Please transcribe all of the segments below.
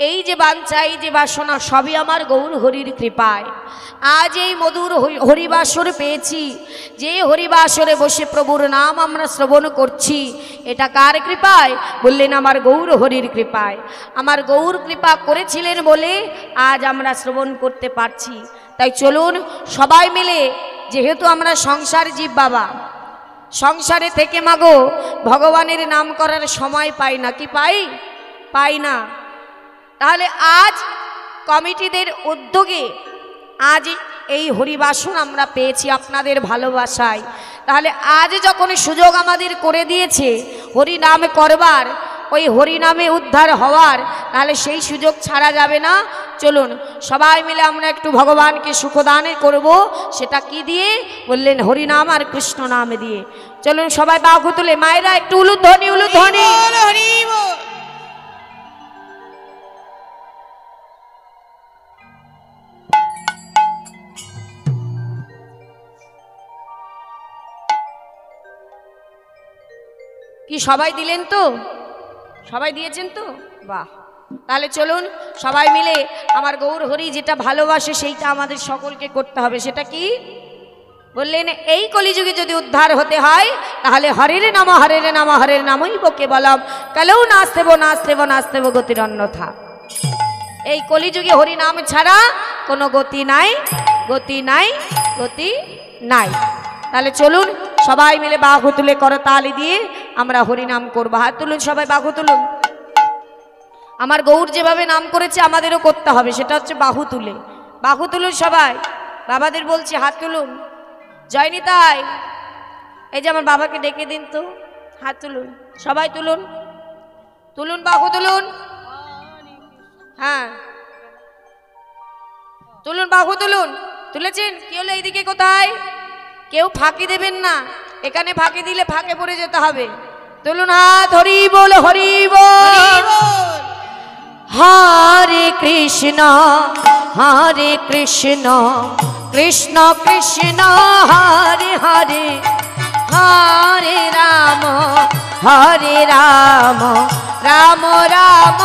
এই যে বাঞ্ছা এই যে বাসনা সবই আমার গৌর হরির কৃপায়। আজ এই মধুর হরিবাসর পেয়েছি, যে হরিবাসরে বসে প্রভুর নাম আমরা শ্রবণ করছি, এটা কার কৃপায়? বললেন আমার গৌর হরির কৃপায়। আমার গৌর কৃপা করেছিলেন বলে আজ আমরা শ্রবণ করতে পারছি। তাই চলুন সবাই মিলে, যেহেতু আমরা সংসার জীব বাবা, সংসারে থেকে মাগো ভগবানের নাম করার সময় পাই না, কি পাই না। তাহলে আজ কমিটিদের উদ্যোগে আজ এই হরিবাসন আমরা পেয়েছি আপনাদের ভালোবাসায়। তাহলে আজ যখন সুযোগ আমাদের করে দিয়েছে হরিনাম করবার, ওই হরিনামে উদ্ধার হওয়ার, তাহলে সেই সুযোগ ছাড়া যাবে না। চলুন সবাই মিলে আমরা একটু ভগবানকে সুখদান করব। সেটা কি দিয়ে? বললেন হরিনাম আর কৃষ্ণ নাম দিয়ে। চলুন সবাই বাহু তুলে, মায়েরা একটু উলুধ্বনি উলুধ্বনি। কি সবাই দিলেন তো? সবাই দিয়েছেন তো? বাহ। তাহলে চলুন সবাই মিলে আমার গৌর হরি যেটা ভালোবাসে সেইটা আমাদের সকলকে করতে হবে। সেটা কি? বললেন এই কলিযুগে যদি উদ্ধার হতে হয় তাহলে হরের নাম হরের নাম হরের নামই বকে বলম কালেও নাচতেব নাচতেব নাচতেব গতির অন্যথা। এই কলিযুগে হরি নাম ছাড়া কোনো গতি নাই, গতি নাই, গতি নাই। তাহলে চলুন সবাই মিলে বাহু তুলে করতালি দিয়ে আমরা হরিনাম করবো। হাত তুলুন সবাই, বাহু তুলুন। আমার গৌর যেভাবে নাম করেছে আমাদেরও করতে হবে, সেটা হচ্ছে বাহু তুলে। বাহু তুলুন সবাই, বাবাদের বলছি হাত তুলুন। জয় নিতাই। এই যে আমার বাবাকে ডেকে দিন তো, হাত তুলুন সবাই, তুলুন তুলুন, বাহু তুলুন। হ্যাঁ তুলুন, বাহু তুলুন। তুলেছেন? কি হলো? এইদিকে কোথায়? কেউ ফাঁকি দেবেন না, এখানে ফাঁকি দিলে ফাঁকে পড়ে যেতে হবে। তুলুন হাত। হরি বল, হরি বল। হরে কৃষ্ণ হরে কৃষ্ণ কৃষ্ণ কৃষ্ণ হরে হরে, হরে রাম রাম রাম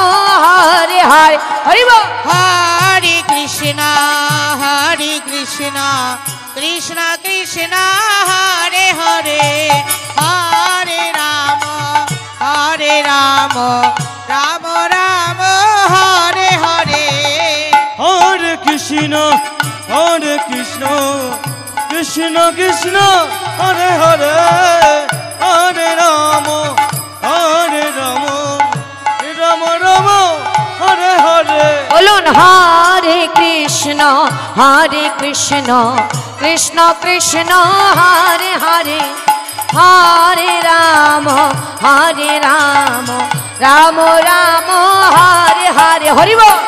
হরে হরে। হরি বল। হরে কৃষ্ণ কৃষ্ণ কৃষ্ণ হরে হরে, হরে রাম রাম রাম হরে হরে। হরে কৃষ্ণ কৃষ্ণ কৃষ্ণ হরে হরে, হরে রাম রাম রাম হরে হরে। বলুন হরে কৃষ্ণ কৃষ্ণ কৃষ্ণ হরে হরে, হরে রাম রাম রাম হরে হরে। হরি বল।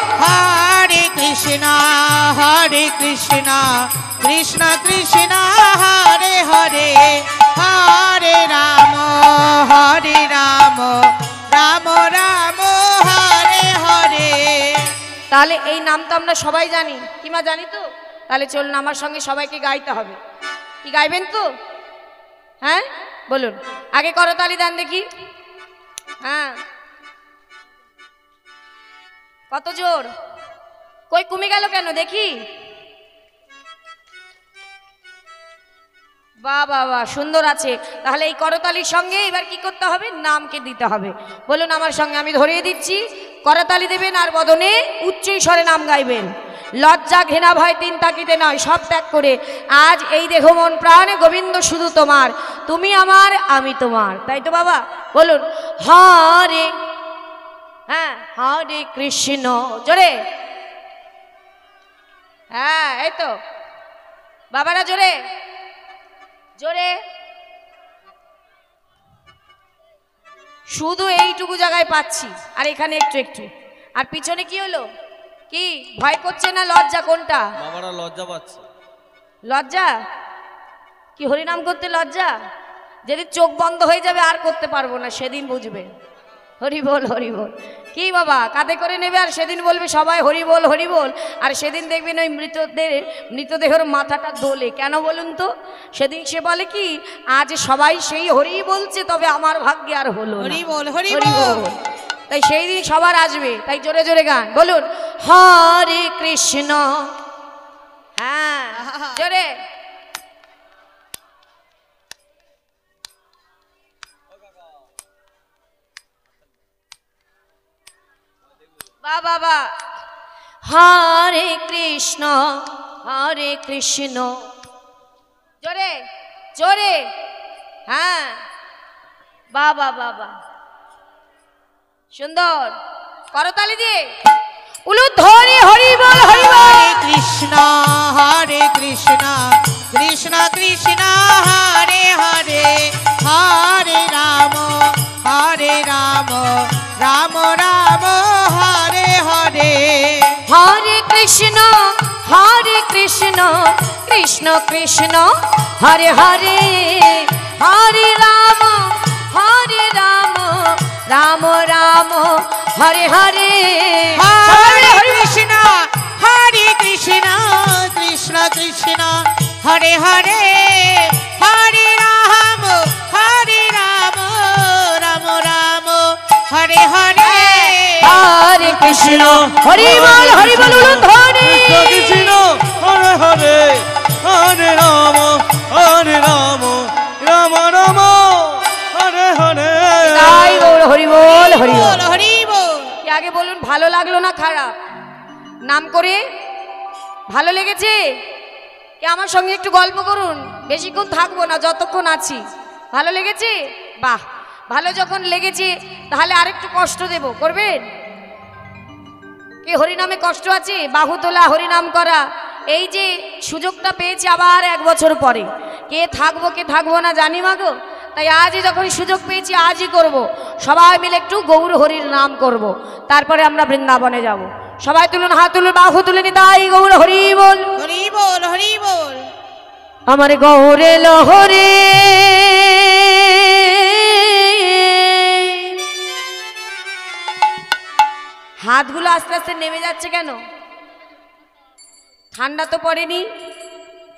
হরে কৃষ্ণ কৃষ্ণ কৃষ্ণ হরে হরে, হরে রাম রাম রাম হরে হরে। তাহলে এই নাম তো আমরা সবাই জানি, কিমা জানি তো? তাহলে চলুন আমার সঙ্গে সবাইকে গাইতে হবে। কি গাইবেন তো? হ্যাঁ বলুন, আগে করতালি দেন দেখি। হ্যাঁ কত জোর। কই কমে গেল কেন দেখি? বাহ বাহ বাহ, সুন্দর আছে। তাহলে এই করতালির সঙ্গে এবার কি করতে হবে? নামকে দিতে হবে। বলুন আমার সঙ্গে, আমি ধরিয়ে দিচ্ছি। করতালি দেবেন আর বদনে উচ্চ স্বরে নাম গাইবেন। লজ্জা ঘৃণা ভয় তিন তাকিতে নয়, সব ত্যাগ করে আজ এই দেহ মন প্রাণে গোবিন্দ শুধু তোমার, তুমি আমার আমি তোমার। তাই তো বাবা? বলুন হরে, হ্যাঁ হরে কৃষ্ণ, জোরে। হ্যাঁ এই তো বাবারা, জোরে জোরে। শুধু এইটুকু জায়গায় পাচ্ছি, আর এখানে একটু একটু। আর পিছনে কি হলো? কি ভয় করছে না লজ্জা? কোনটা? বাবারা লজ্জা পাচ্ছে। লজ্জা? কি হরিনাম করতে লজ্জা? যেদিন চোখ বন্ধ হয়ে যাবে আর করতে পারবো না, সেদিন বুঝবে। হরি বল, হরি বল। কি বাবা কাঁধে করে নেবে আর সেদিন বলবে সবাই হরি বল, হরি বল। আর সেদিন দেখবেন ওই মৃতদেহের মাথাটা দোলে। কেন বলুন তো? সেদিন সে বলে কি, আজ সবাই সেই হরি বলছে, তবে আমার ভাগ্যে আর হলো না। হরি বল, হরি বল। তাই সেই দিন সবার আসবে, তাই জোরে জোরে গান বলুন হরে কৃষ্ণ। হ্যাঁ জোরে। বাবা হরে কৃষ্ণ হরে কৃষ্ণ, জোরে জোরে। হ্যাঁ বাবা বাবা সুন্দর, করতালি দিয়ে উলুধ্বনি হরি বল হরি বল। হরে কৃষ্ণ কৃষ্ণ কৃষ্ণ হরে হরে, হরে রাম রাম রাম হরে হরে। হরে কৃষ্ণ কৃষ্ণ কৃষ্ণ হরে হরে, হরে রাম রাম রাম হরে হরে। হরে কৃষ্ণ কৃষ্ণ কৃষ্ণ হরে হরে, হরে রাম রাম রাম হরে হরে। হরে কৃষ্ণ হরি বল উলুধ্বনি। কৃষ্ণ হরে হরে, হরে রাম রাম রাম হরে হরে। তাই বল হরি বল হরি বল। হরি বল। কি আগে বলুন ভালো লাগলো না খারাপ? নাম করে ভালো লেগেছে? কি আমার সঙ্গে একটু গল্প করুন, বেশিক্ষণ থাকবো না, যতক্ষণ আছি। ভালো লেগেছে? বাহ, ভালো যখন লেগেছে তাহলে আরেকটু কষ্ট দেব, করবেন? কি হরিনামে কষ্ট আছে? বাহু তোলা, হরিনাম করা, এই যে সুযোগটা পেয়েছি আবার 1 বছর পরে, কে থাকবো না জানি মা গো। তাই আজই যখন সুযোগ পেয়েছি আজই করব, সবাই মিলে একটু গৌর হরির নাম করব, তারপরে আমরা বৃন্দাবনে যাব। সবাই তুলুন, হাত তুলুন, বাহু তুলে নি, তাই গৌর হরি বল। হরি বল হরি বল। আমার গৌরে লহরে হাতগুলো আস্তে আস্তে নেমে যাচ্ছে কেন? ঠান্ডা তো পড়েনি?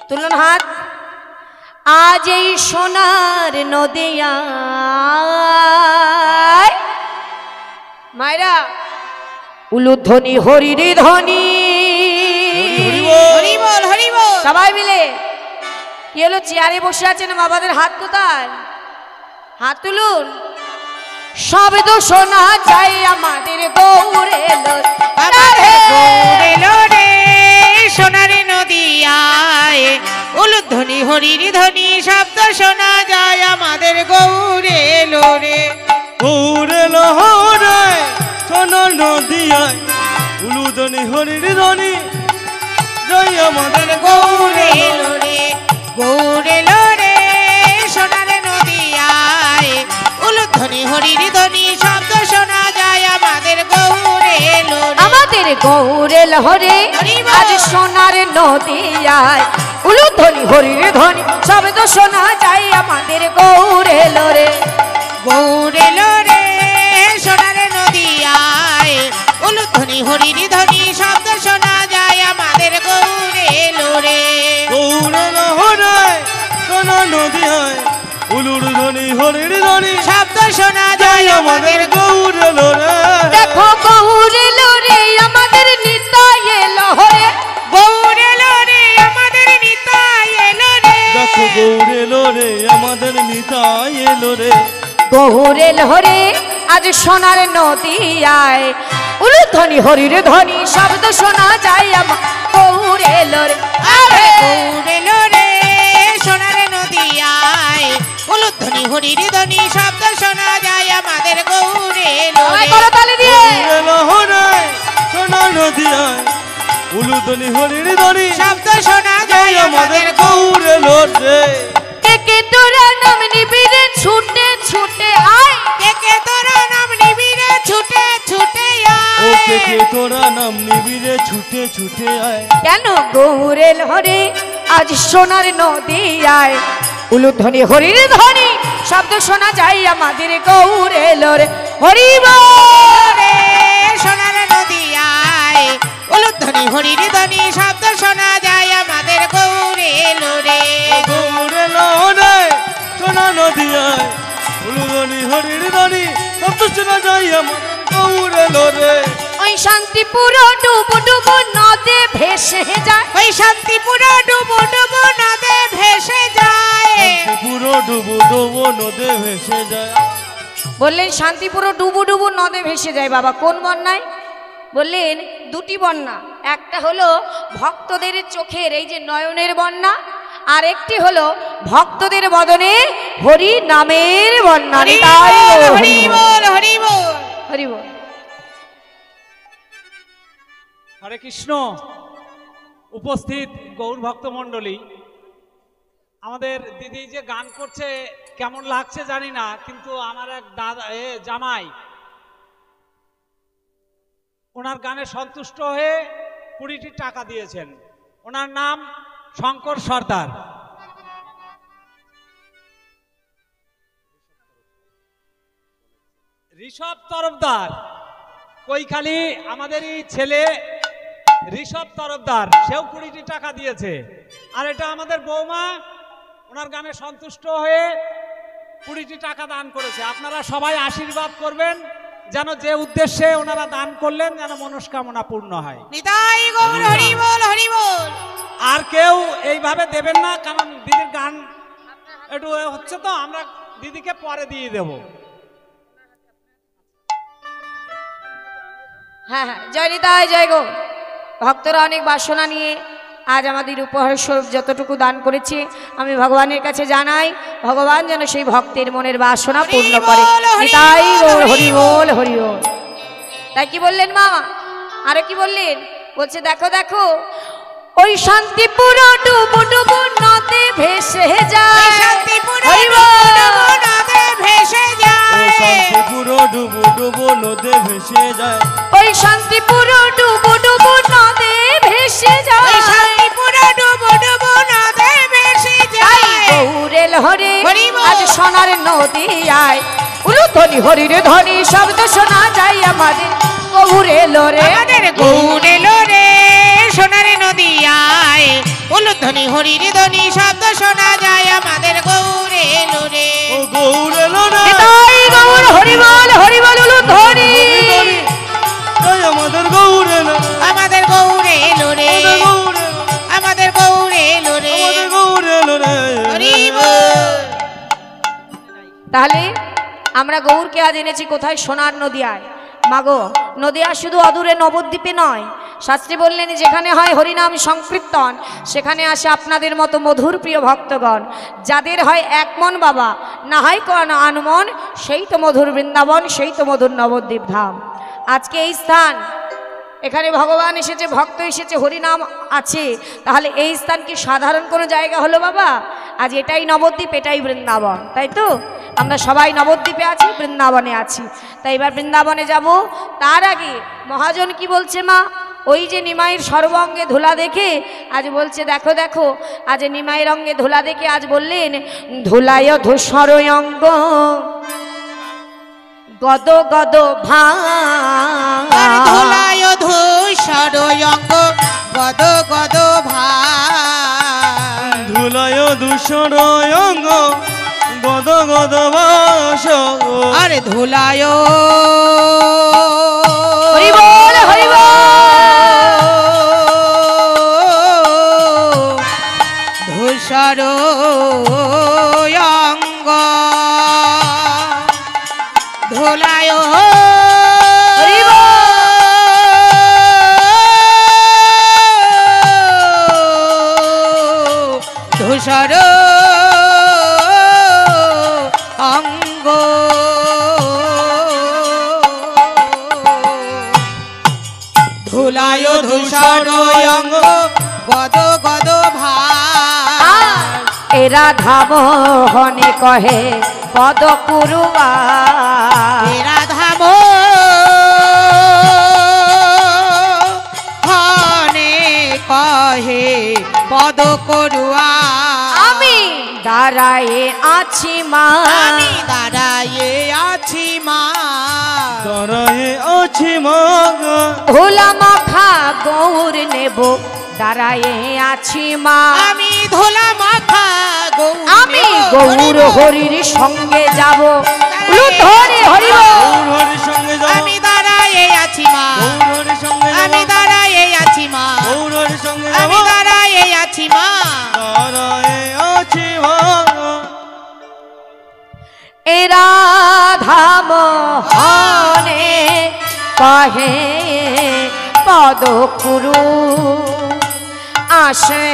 তুলুন হাত। আজ এই সোনার নদিয়ায় মায়েরা উলুধ্বনি হরির ধ্বনি। হরি বল হরি বল। সবাই মিলে কি হলো, চেয়ারে বসে আছেন, বাবাদের হাত কোথায়? হাত তুলুন। শব্দ শোনা যায় আমাদের গৌরে রে সোনার নদিয়ায়, উলুধ্বনি হরির ধ্বনি শব্দ শোনা যায় আমাদের গৌরে লোরে। গৌরে লহরে সোনার নদিয়ায়, উলুধ্বনি হরির ধ্বনি জয় আমাদের গৌরে লোরে, গৌরে লোরে সোনার নদিয়ায়, উলুধ্বনি হরির ধ্বনি শব্দ শোনা যায় আমাদের গৌরে লোরে। আমাদের গৌরে লহরে আজ সোনার নদিয়ায়, উলুধ্বনি হরির ধ্বনি শব্দ শোনা যায় আমাদের গৌরে লরে। গৌরে লোরে সোনার নদিয়ায়, উলুধ্বনি হরির ধ্বনি শব্দ শোনা যায় আমাদের গৌরে লোরে। গৌরে লহরে সোনার নদিয়ায়, উলুধ্বনি হরির ধ্বনি শব্দ শোনা যায় আমাদের গৌরে লরে। দেখো গৌরে লরে আমাদের নিতাই লহরে, গৌরে লোরে আমাদের নিতাই এলো রে। দেখো গৌরে লরে আমাদের নিতাই এলো রে। গৌরে লহরে আজ সোনার নদিয়ায়, উলুধ্বনি হরির ধ্বনি শব্দ শোনা যায় আমার গৌরে লরে। আরে গৌরে লোরে সোনার নদিয়ায়, উলুধ্বনি হরির ধ্বনি শব্দ শোনা যায় আমাদের গৌরে লোরে। করতালি দিয়ে গৌরে লহরে সোনার নদিয়ায়, উলুধ্বনি হরির ধ্বনি শব্দ শোনা যায় আমাদের গৌরে লরে। কে তোরা নাম নিবিড়ে ছুটে ছুটে আয়, কে তোরা নাম নিবিড়ে ছুটে ছুটে ও আয়। কে তোরা নাম নিবিড়ে ছুটে ছুটে আয়। কেন গৌরে লহরে আজ সোনার নদিয়ায়, উলুধ্বনি হরির ধ্বনি শব্দ শোনা যায় আমাদের গৌরে লরে। হরি বল। রে সোনার নদিয়ায়, উলুধ্বনি হরির ধ্বনি শব্দ শোনা যায় আমাদের গৌরে লোরে। গৌরে লহরে সোনার নদিয়ায়, উলুধ্বনি হরির ধ্বনি শব্দ শোনা যায় আমাদের গৌর এলো রে। ওই শান্তিপুর ডুবু ডুবু নদে ভেসে যায়, ওই শান্তিপুর ডুবু ডুবু নদে ভেসে যায়। পুরো ডুবু ডুবু নদে ভেসে যায়। বললেন শান্তিপুর ডুবু ডুবু নদে ভেসে যায় বাবা, কোন বন্যায়? বললেন দুটি বন্যা, একটা হলো ভক্তদের চোখের এই যে নয়নের বন্যা, আর একটি হলো ভক্তদের বদনে হরি নামের বন্যা। হরি তাই বল, বল, হরি বল, হরি বল। হরি বল। হরে কৃষ্ণ। উপস্থিত গৌর ভক্ত মণ্ডলী, আমাদের দিদি যে গান করছে কেমন লাগছে জানি না, কিন্তু আমার এক দাদা জামাই ওনার গানে সন্তুষ্ট হয়ে 20টি টাকা দিয়েছেন। ওনার নাম শঙ্কর সর্দার। ঋষভ তরফদার, কৈখালি আমাদেরই ছেলে ঋষভ তরফদার, সেও 20টি টাকা দিয়েছে। আর এটা আমাদের বৌমা, ওনার গানে সন্তুষ্ট হয়ে 20টি টাকা দান করেছে। আপনারা সবাই আশীর্বাদ করবেন যেন যে উদ্দেশ্যে ওনারা দান করলেন যেন মনস্কামনা পূর্ণ হয়। নিতাই গৌর, হরি বল, হরি বল। আর কেউ এইভাবে দেবেন না, কারণ দিদির গান একটু হচ্ছে তো, আমরা দিদিকে পরে দিয়ে দেব। হ্যাঁ হ্যাঁ, জয় নিতাই, জয় গো। ভক্তরা অনেক বাসনা নিয়ে আজ আমাদের উপহার স্বরূপ যতটুকু দান করেছে, আমি ভগবানের কাছে জানাই ভগবান যেন সেই ভক্তের মনের বাসনা পূর্ণ করে। নিতাই গৌর, হরি বল, হরি বল। তাই কি বললেন মা? আরো কি বললেন? বলছে দেখো দেখো ওই শান্তিপুর ডুবু ডুবু নদে ভেসে যায়, শান্তিপুর হরি ডুবু বল। ডুবু নদে ভেসে ও যায়। শান্তিপুর ডুবু ডুবু নদে ভেসে যায়। ওই শান্তিপুর ডুবু ডুবু নদে ভেসে ওই যায়, শান্তিপুর ডুবু ডুবু নদে ভেসে তাই যায়। গৌরেল হরে হরি বল। আজ সোনার নদী আয়, উলুধ্বনি হরির ধ্বনি শব্দ শোনা যায় আমাদের গৌরেল রে। আমাদের গৌর এলো রে, সোনার নদী আয়। উলুধ্বনি হরির ধ্বনি শব্দ শোনা যায় আমাদের গৌর এলো রে। ও গৌর এলো রে। নিতাই গৌর, হরি বল, হরি বল, উলুধ্বনি। তাই আমাদের গৌর এলো রে। আমাদের গৌর এলো রে, আমাদের গৌর এলো রে। আমাদের গৌর এলো রে। আমাদের গৌর এলো রে। হরি বল। তাহলে আমরা গৌরকে আজ এনেছি কোথায়? সোনার নদিয়ায়। মাগো, নদিয়া শুধু অদূরে নবদ্বীপে নয়, শাস্ত্রী বললেন যেখানে হয় হরিনাম সংকীর্তন সেখানে আসে আপনাদের মতো মধুর প্রিয় ভক্তগণ। যাদের হয় এক মন বাবা, না হয় কোন আনমন, সেই তো মধুর বৃন্দাবন, সেই তো মধুর নবদ্বীপ ধাম। আজকে এই স্থান, এখানে ভগবান এসেছে, ভক্ত এসেছে, হরিনাম আছে, তাহলে এই স্থান কি সাধারণ কোনো জায়গা হলো বাবা? আজ এটাই নবদ্বীপ, এটাই বৃন্দাবন, তাই তো? আমরা সবাই নবদ্বীপে আছি, বৃন্দাবনে আছি। তাই এবার বৃন্দাবনে যাব। তার আগে মহাজন কি বলছে মা? ওই যে নিমাইয়ের সর্বঙ্গে ধুলা দেখে আজ বলছে দেখো দেখো, আজ নিমাইয়ের অঙ্গে ধুলা দেখে আজ বললেন ধুলায় ধূসর অঙ্গ গদ গদ আর ভাই, ধুলায় ধূসর অঙ্গ গদ গদ ভাই। ধুলায় ধূসর অঙ্গ গদ গদ বাস। আর ধুলায় হরি বল, হরি বল। ধূসর অঙ্গ ধুলায় হরি বল। ধূসর অঙ্গ ধুলায় ধূসর অঙ্গ গদ গদ ভাই। এরা ধামহনে কহে পদ কুরুয়া, রাধা হনে কহে পদ করুয়া। আমি দাঁড়ায়ে আছি মা, আমি দাঁড়ায়ে আছি মা। দাঁড়ায়ে আছি মা। ধুলা মাখা গৌর নেব, দাঁড়ায়ে আছি মা। আমি ধুলা মাখা গৌর আমি গৌর হরির সঙ্গে যাব, হরি হরি বল। গৌর হরির সঙ্গে যাব আমি দাঁড়ায়ে আছি মা, গৌর হরির সঙ্গে যাব আমি দাঁড়ায়ে আছি মা, গৌর হরির সঙ্গে যাব আমি দাঁড়ায়ে আছি মা। দাঁড়ায়ে আছি মা। এ রাধা মোহনে কহে পদ কুরু আসে